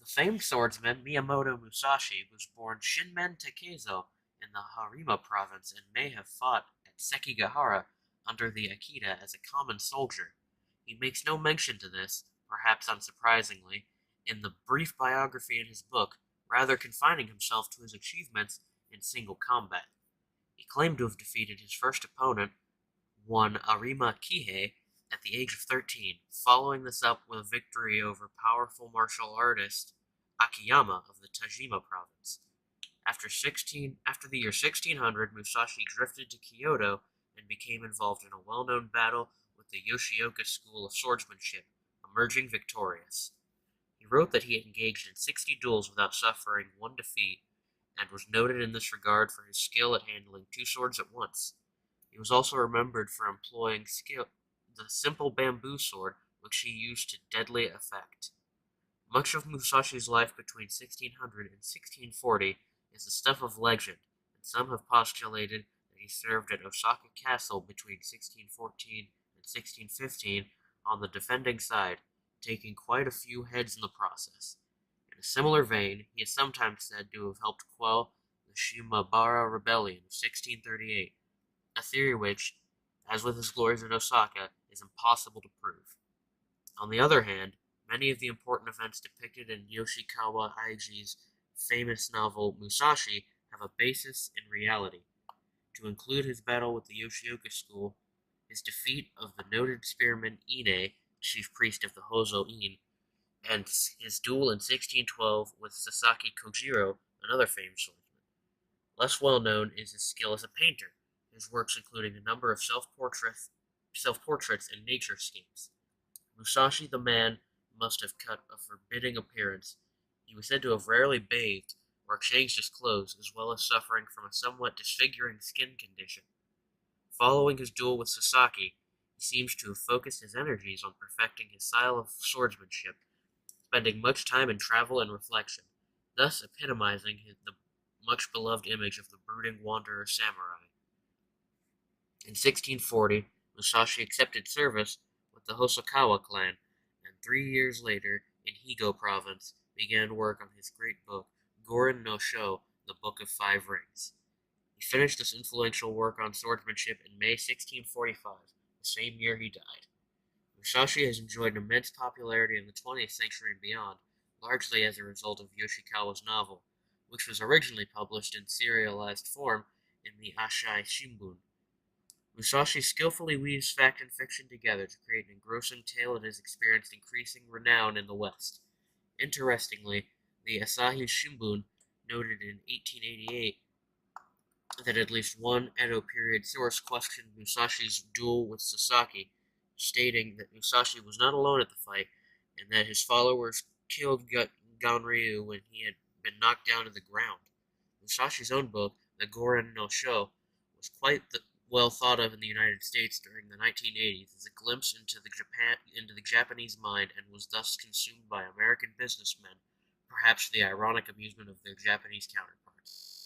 Famed swordsman Miyamoto Musashi was born Shinmen Takezo in the Harima province and may have fought at Sekigahara under the Akita as a common soldier. He makes no mention to this, perhaps unsurprisingly, in the brief biography in his book, rather confining himself to his achievements in single combat. He claimed to have defeated his first opponent, one Arima Kihei, at the age of 13, following this up with a victory over powerful martial artist Akiyama of the Tajima province. After the year 1600, Musashi drifted to Kyoto and became involved in a well-known battle with the Yoshioka school of swordsmanship, emerging victorious. He wrote that he had engaged in 60 duels without suffering one defeat, and was noted in this regard for his skill at handling two swords at once. He was also remembered for employing the simple bamboo sword, which he used to deadly effect. Much of Musashi's life between 1600 and 1640 is the stuff of legend, and some have postulated that he served at Osaka Castle between 1614 and 1615 on the defending side, taking quite a few heads in the process. In a similar vein, he is sometimes said to have helped quell the Shimabara Rebellion of 1638, a theory which, as with his glories in Osaka, is impossible to prove. On the other hand, many of the important events depicted in Yoshikawa Aiji's famous novel Musashi have a basis in reality, to include his battle with the Yoshioka school, his defeat of the noted spearman Ine, chief priest of the Hozo-in, and his duel in 1612 with Sasaki Kojiro, another famed swordsman. Less well known is his skill as a painter, his works including a number of self-portraits and nature schemes. Musashi the man must have cut a forbidding appearance. He was said to have rarely bathed or changed his clothes, as well as suffering from a somewhat disfiguring skin condition. Following his duel with Sasaki, he seems to have focused his energies on perfecting his style of swordsmanship, spending much time in travel and reflection, thus epitomizing the much beloved image of the brooding wanderer samurai. In 1640, Musashi accepted service with the Hosokawa clan, and 3 years later, in Higo province, began work on his great book, Gorin no Sho, the Book of Five Rings. He finished this influential work on swordsmanship in May 1645, the same year he died. Musashi has enjoyed immense popularity in the 20th century and beyond, largely as a result of Yoshikawa's novel, which was originally published in serialized form in the Asahi Shimbun. Musashi skillfully weaves fact and fiction together to create an engrossing tale that has experienced increasing renown in the West. Interestingly, the Asahi Shimbun noted in 1888 that at least one Edo period source questioned Musashi's duel with Sasaki, stating that Musashi was not alone at the fight, and that his followers killed Ganryu when he had been knocked down to the ground. Musashi's own book, The Gorin no Sho, was quite well thought of in the United States during the 1980s as a glimpse into the Japanese mind, and was thus consumed by American businessmen, perhaps to the ironic amusement of their Japanese counterparts.